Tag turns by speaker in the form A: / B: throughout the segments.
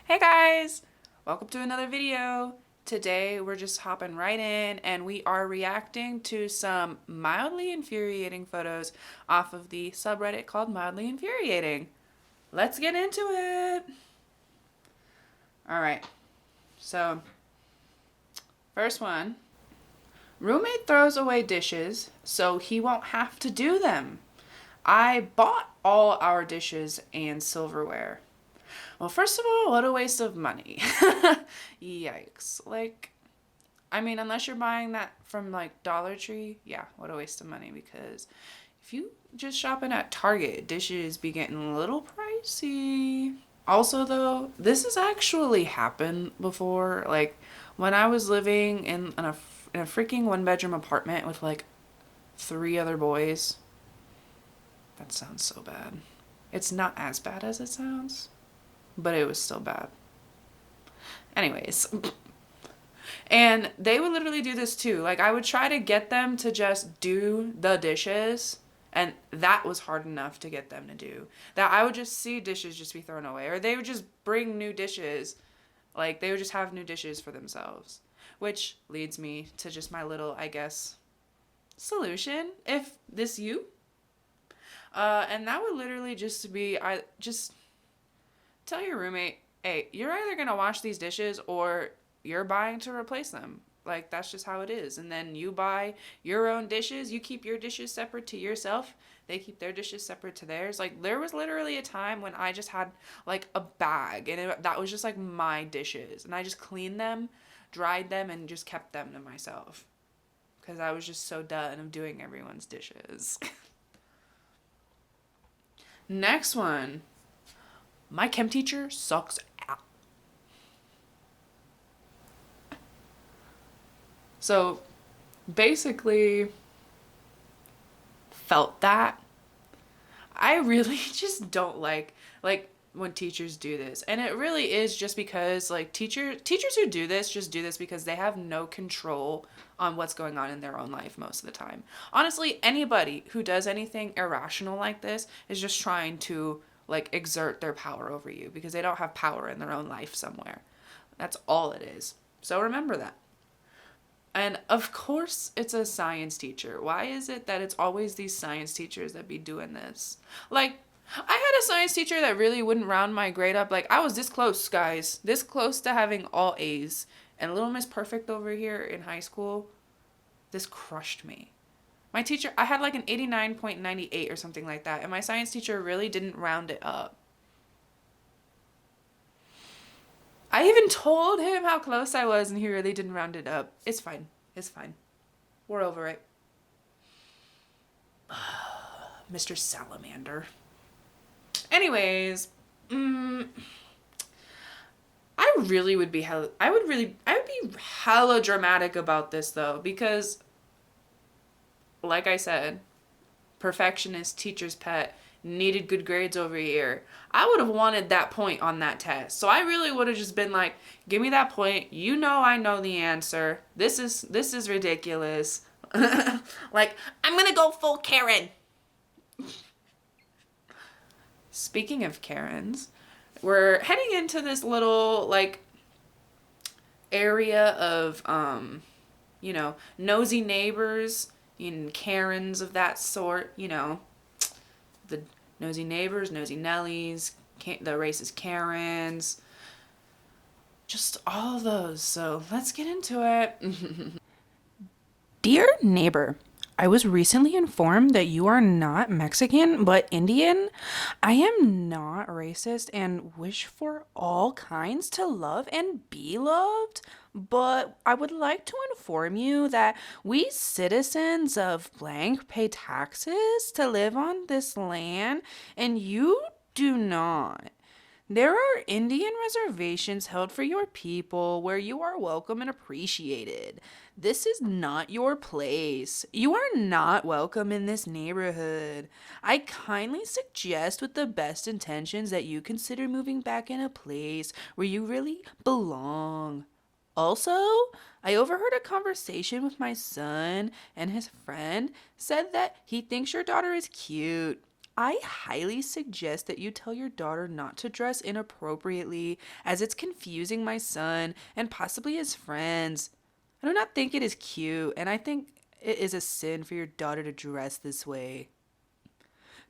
A: Hey guys! Welcome to another video. Today we're just hopping right in and we are reacting to some mildly infuriating photos off of the subreddit called Mildly Infuriating. Let's get into it! Alright, so first one. Roommate throws away dishes so he won't have to do them. I bought all our dishes and silverware. Well, first of all, what a waste of money. Yikes. Unless you're buying that from Dollar Tree, yeah, what a waste of money, because if you just shopping at Target, dishes be getting a little pricey. Also, though, this has actually happened before. Like, when I was living in a freaking one-bedroom apartment with three other boys. That sounds so bad. It's not as bad as it sounds, but it was still bad. Anyways, and they would literally do this too. Like, I would try to get them to just do the dishes, and that was hard enough to get them to do. That I would just see dishes just be thrown away, or they would just bring new dishes. Like, they would just have new dishes for themselves. Which leads me to just my little, I guess, solution. If this you. And that would literally just be, I just tell your roommate, hey, you're either going to wash these dishes or you're buying to replace them. Like, that's just how it is. And then you buy your own dishes. You keep your dishes separate to yourself. They keep their dishes separate to theirs. Like, there was literally a time when I just had, a bag. And that was just, my dishes. And I just cleaned them, dried them, and just kept them to myself. Because I was just so done of doing everyone's dishes. Next one. My chem teacher sucks ass. So basically felt that. I really just don't like when teachers do this. And it really is just because teachers who do this just do this because they have no control on what's going on in their own life most of the time. Honestly, anybody who does anything irrational like this is just trying to exert their power over you because they don't have power in their own life somewhere. That's all it is. So remember that. And of course, it's a science teacher. Why is it that it's always these science teachers that be doing this? I had a science teacher that really wouldn't round my grade up. I was this close, guys. This close to having all A's. And Little Miss Perfect over here in high school, this crushed me. My teacher, I had an 89.98 or something like that. And my science teacher really didn't round it up. I even told him how close I was and he really didn't round it up. It's fine. It's fine. We're over it. Mr. Salamander. Anyways, I would be hella dramatic about this though, because like I said, perfectionist, teacher's pet, needed good grades over here. I would have wanted that point on that test. So I really would have just been like, give me that point. You know I know the answer. This is ridiculous. I'm gonna go full Karen. Speaking of Karens, we're heading into this little area of nosy neighbors and Karens of that sort, the nosy neighbors, nosy Nellies, the racist Karens, just all of those. So let's get into it. Dear neighbor, I was recently informed that you are not Mexican but Indian. I am not racist and wish for all kinds to love and be loved, but I would like to inform you that we citizens of blank pay taxes to live on this land, and you do not. There are Indian reservations held for your people where you are welcome and appreciated. This is not your place. You are not welcome in this neighborhood. I kindly suggest with the best intentions that you consider moving back in a place where you really belong. Also, I overheard a conversation with my son, and his friend said that he thinks your daughter is cute. I highly suggest that you tell your daughter not to dress inappropriately, as it's confusing my son and possibly his friends. I do not think it is cute, and I think it is a sin for your daughter to dress this way.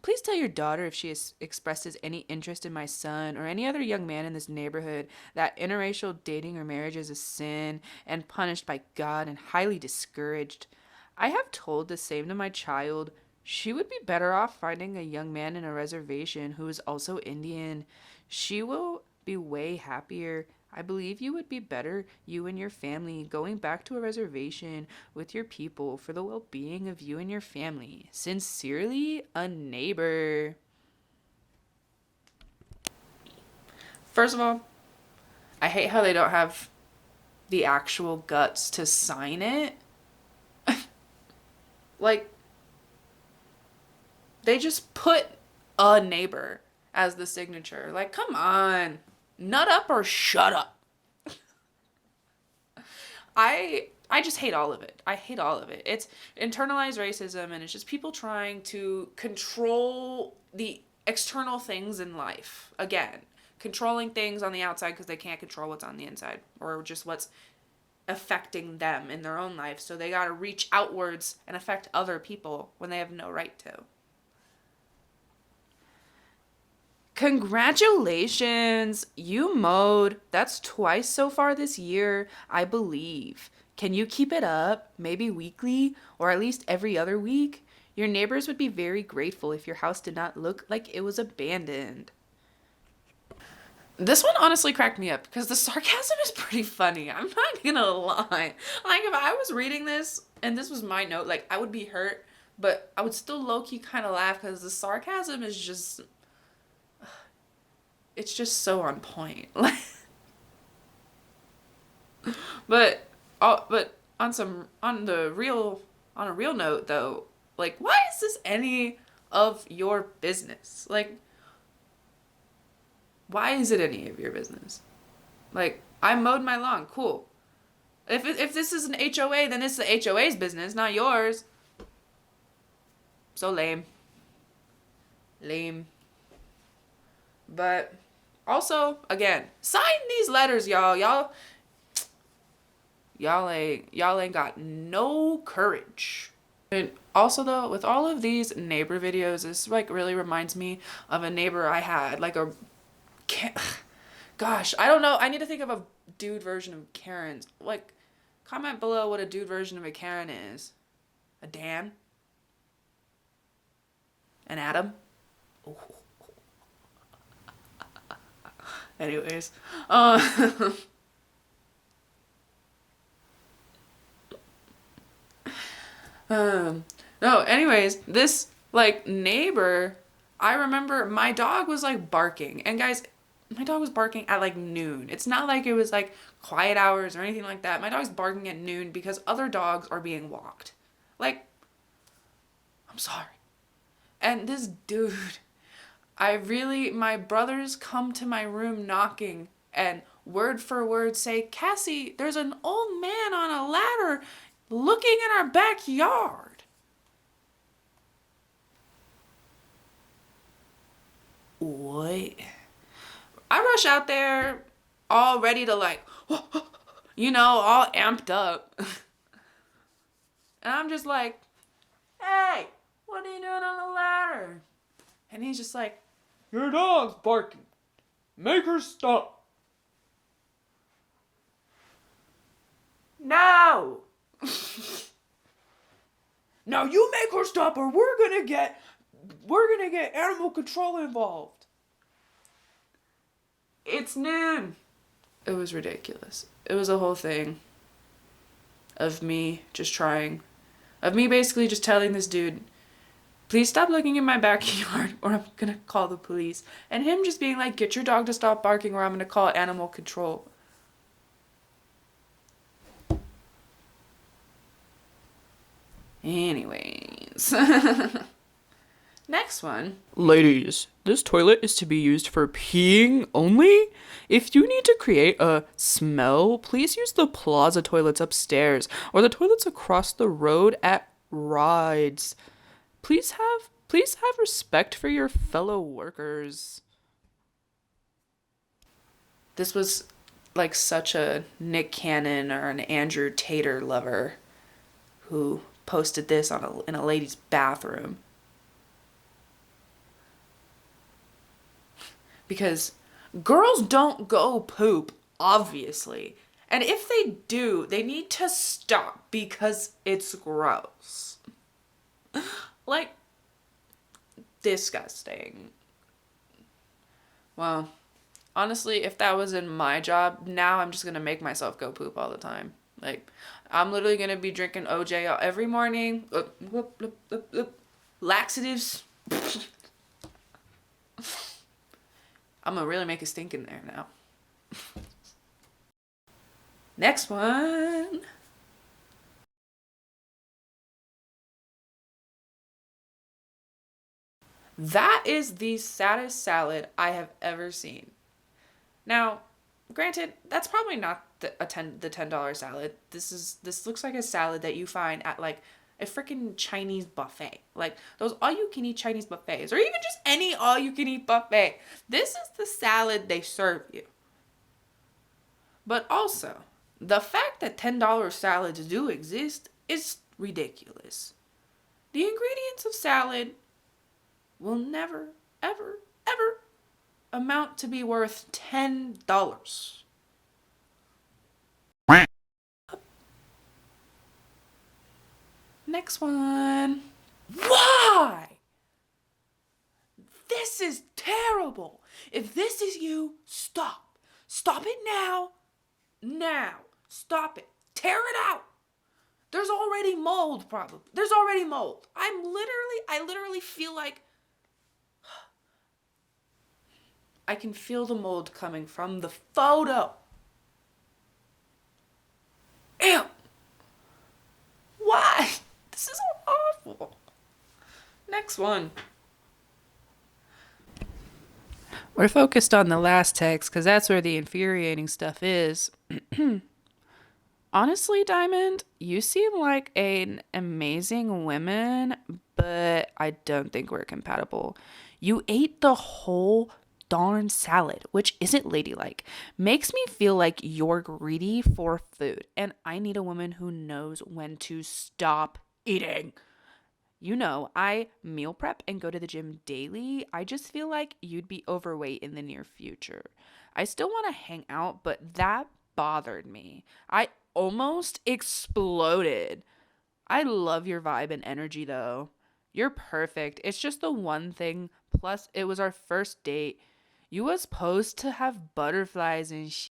A: Please tell your daughter if she expresses any interest in my son or any other young man in this neighborhood that interracial dating or marriage is a sin and punished by God and highly discouraged. I have told the same to my child. She would be better off finding a young man in a reservation who is also Indian. She will be way happier. I believe you would be better, you and your family, going back to a reservation with your people for the well-being of you and your family. Sincerely, a neighbor. First of all, I hate how they don't have the actual guts to sign it. Like, they just put a neighbor as the signature. Like, come on. Nut up or shut up. I just hate all of it. I hate all of it. It's internalized racism, and it's just people trying to control the external things in life. Again, controlling things on the outside because they can't control what's on the inside, or just what's affecting them in their own life. So they got to reach outwards and affect other people when they have no right to. Congratulations, you mowed. That's twice so far this year, I believe. Can you keep it up? Maybe weekly, or at least every other week? Your neighbors would be very grateful if your house did not look like it was abandoned. This one honestly cracked me up because the sarcasm is pretty funny. I'm not gonna lie. Like, if I was reading this and this was my note, like, I would be hurt, but I would still low-key kind of laugh because the sarcasm is just... it's just so on point. But on a real note though, like, why is this any of your business? Like, why is it any of your business? Like, I mowed my lawn, cool. If this is an HOA, then it's the HOA's business, not yours. So lame. But also, again, sign these letters, y'all. Y'all ain't got no courage. And also though, with all of these neighbor videos, this like really reminds me of a neighbor I had, like a... gosh, I don't know. I need to think of a dude version of Karen's. Like, comment below what a dude version of a Karen is. A Dan? An Adam? Ooh. Anyways, no, anyways, this, like, neighbor, I remember my dog was, like, barking. And guys, my dog was barking at, like, noon. It's not like it was, like, quiet hours or anything like that. My dog's barking at noon because other dogs are being walked. Like, I'm sorry. And this dude, my brothers come to my room knocking and word for word say, Cassie, there's an old man on a ladder looking in our backyard. What? I rush out there all ready to, like, you know, all amped up. And I'm just like, hey, what are you doing on the ladder? And he's just like, your dog's barking. Make her stop. No. Now you make her stop or we're gonna get animal control involved. It's noon. It was ridiculous. It was a whole thing of me basically just telling this dude, please stop looking in my backyard or I'm gonna call the police. And him just being like, get your dog to stop barking or I'm gonna call animal control. Anyways. Next one. Ladies, this toilet is to be used for peeing only. If you need to create a smell, please use the plaza toilets upstairs or the toilets across the road at rides. Please have Please have respect for your fellow workers. This was like such a Nick Cannon or an Andrew Tater lover who posted this in a lady's bathroom. Because girls don't go poop, obviously. And if they do, they need to stop because it's gross. Like, disgusting. Well, honestly, if that was in my job, now I'm just going to make myself go poop all the time. Like, I'm literally going to be drinking OJ every morning. Laxatives. I'm going to really make a stink in there now. Next one. That is the saddest salad I have ever seen. Now, granted, that's probably not the $10 salad. This looks like a salad that you find at like a freaking Chinese buffet. Like those all you can eat Chinese buffets or even just any all you can eat buffet. This is the salad they serve you. But also, the fact that $10 salads do exist is ridiculous. The ingredients of salad will never, ever, ever amount to be worth $10. Next one. Why? This is terrible. If this is you, stop. Stop it now. Now. Stop it. Tear it out. There's already mold, probably. There's already mold. I literally feel like I can feel the mold coming from the photo. Ew. Why? This is awful. Next one. We're focused on the last text because that's where the infuriating stuff is. Honestly, Diamond, you seem like an amazing woman, but I don't think we're compatible. You ate the whole darn salad, which isn't ladylike. Makes me feel like you're greedy for food, and I need a woman who knows when to stop eating. You know, I meal prep and go to the gym daily. I just feel like you'd be overweight in the near future. I still want to hang out, but that bothered me. I almost exploded. I love your vibe and energy though. You're perfect. It's just the one thing. Plus, it was our first date. You was supposed to have butterflies and shit.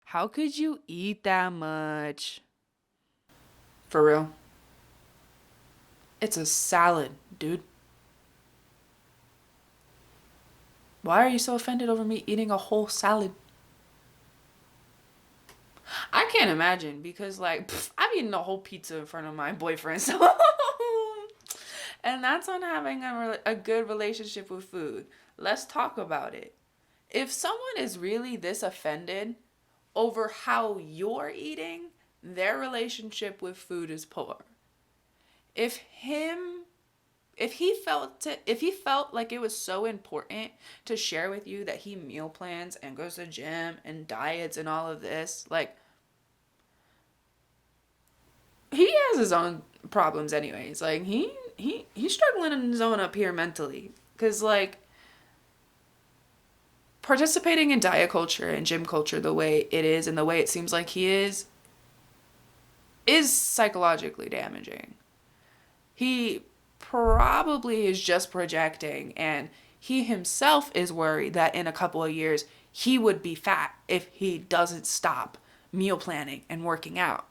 A: How could you eat that much? For real. It's a salad, dude. Why are you so offended over me eating a whole salad? I can't imagine because, like, I've eaten a whole pizza in front of my boyfriend, so. And that's on having a good relationship with food. Let's talk about it. If someone is really this offended over how you're eating, their relationship with food is poor. If he felt like it was so important to share with you that he meal plans and goes to the gym and diets and all of this, like, he has his own problems anyways. Like, he's struggling in his own up here mentally. Because, like, participating in diet culture and gym culture the way it is and the way it seems like he is psychologically damaging. He probably is just projecting, and he himself is worried that in a couple of years he would be fat if he doesn't stop meal planning and working out.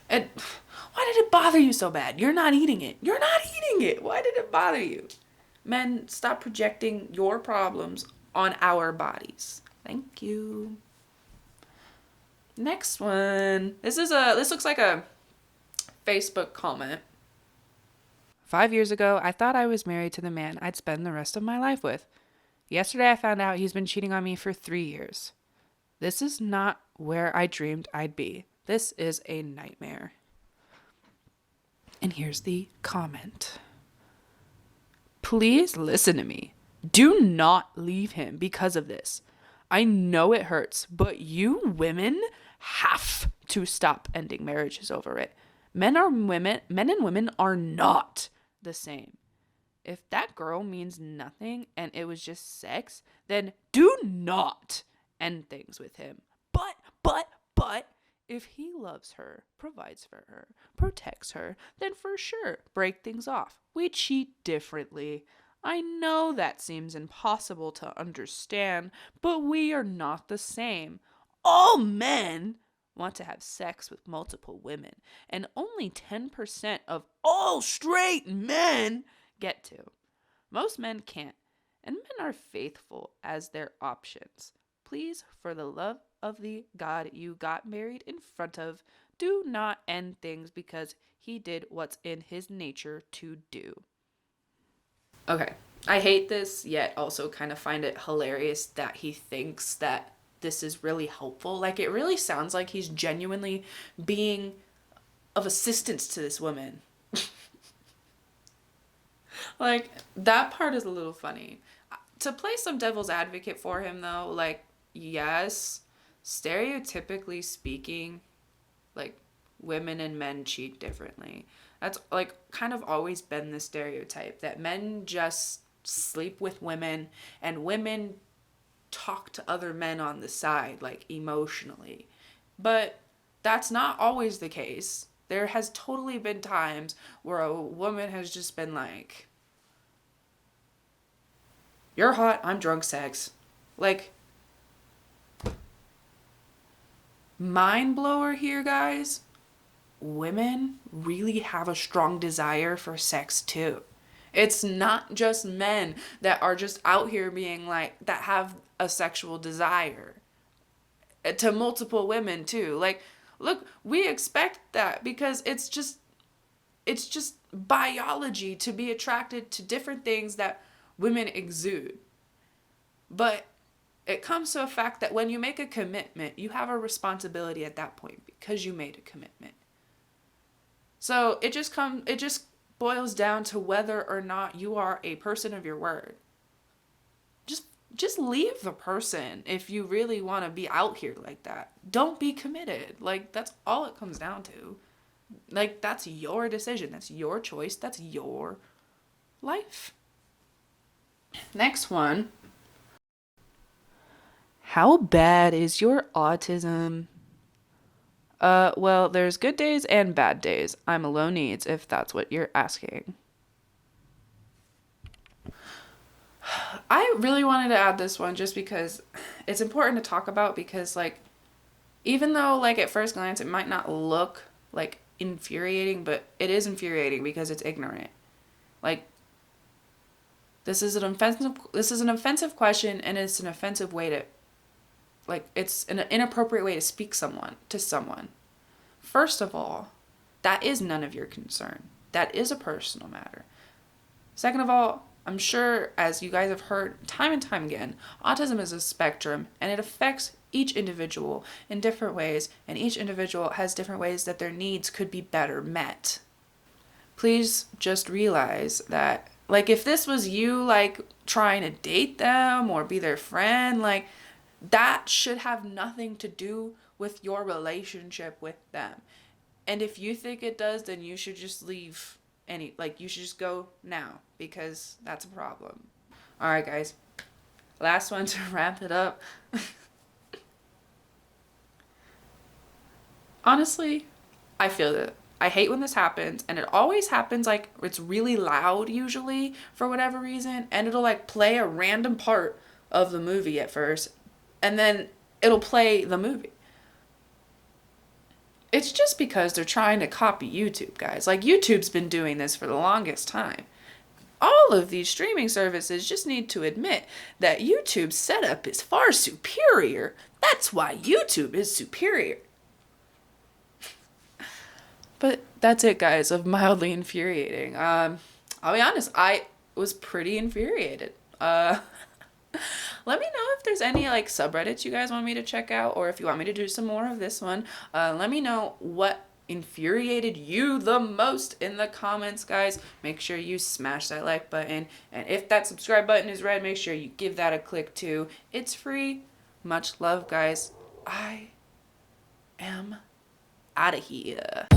A: And why did it bother you so bad? You're not eating it. You're not eating it. Why did it bother you? Men, stop projecting your problems on our bodies. Thank you. Next one. This looks like a Facebook comment. 5 years ago, I thought I was married to the man I'd spend the rest of my life with. Yesterday, I found out he's been cheating on me for 3 years. This is not where I dreamed I'd be. This is a nightmare. And here's the comment. Please listen to me. Do not leave him because of this. I know it hurts, but you women have to stop ending marriages over it. Men and women are not the same. If that girl means nothing and it was just sex, then do not end things with him. But, if he loves her, provides for her, protects her, then for sure, break things off. We cheat differently. I know that seems impossible to understand, but we are not the same. All men want to have sex with multiple women, and only 10% of all straight men get to. Most men can't, and men are faithful as their options. Please, for the love of the God you got married in front of, do not end things because he did what's in his nature to do. Okay, I hate this, yet also kind of find it hilarious that he thinks that this is really helpful. Like, it really sounds like he's genuinely being of assistance to this woman. Like, that part is a little funny. To play some devil's advocate for him, though, like, yes, stereotypically speaking, like, women and men cheat differently. That's, like, kind of always been the stereotype, that men just sleep with women and women talk to other men on the side, like, emotionally. But that's not always the case. There has totally been times where a woman has just been like, you're hot, I'm drunk sex. Like, mind blower here, guys. Women really have a strong desire for sex too. It's not just men that are just out here being like, that have a sexual desire to multiple women too. Like, look, we expect that because it's just biology to be attracted to different things that women exude. But it comes to a fact that when you make a commitment, you have a responsibility at that point because you made a commitment. So it just boils down to whether or not you are a person of your word. Just leave the person if you really want to be out here like that. Don't be committed. Like, that's all it comes down to. Like, that's your decision. That's your choice. That's your life. Next one. How bad is your autism? Well, there's good days and bad days. I'm a low needs, if that's what you're asking. I really wanted to add this one just because it's important to talk about, because, like, even though, like, at first glance it might not look, like, infuriating, but it is infuriating because it's ignorant. Like, this is an offensive question, and it's an offensive way to, like, it's an inappropriate way to speak to someone. First of all, that is none of your concern. That is a personal matter. Second of all, I'm sure, as you guys have heard time and time again, autism is a spectrum, and it affects each individual in different ways, and each individual has different ways that their needs could be better met. Please just realize that, like, if this was you, like, trying to date them or be their friend, like, that should have nothing to do with your relationship with them. And if you think it does, then you should just leave. You should just go now, because that's a problem. All right, guys. Last one to wrap it up. Honestly, I feel it. I hate when this happens, and it always happens, like, it's really loud usually for whatever reason, and it'll, like, play a random part of the movie at first, and then it'll play the movie. It's just because they're trying to copy YouTube, guys. Like, YouTube's been doing this for the longest time. All of these streaming services just need to admit that YouTube's setup is far superior. That's why YouTube is superior. But that's it, guys, of Mildly Infuriating. I'll be honest, I was pretty infuriated. Let me know if there's any, like, subreddits you guys want me to check out, or if you want me to do some more of this one. Let me know what infuriated you the most in the comments, guys. Make sure you smash that like button. And if that subscribe button is red, make sure you give that a click too. It's free. Much love, guys. I am out of here.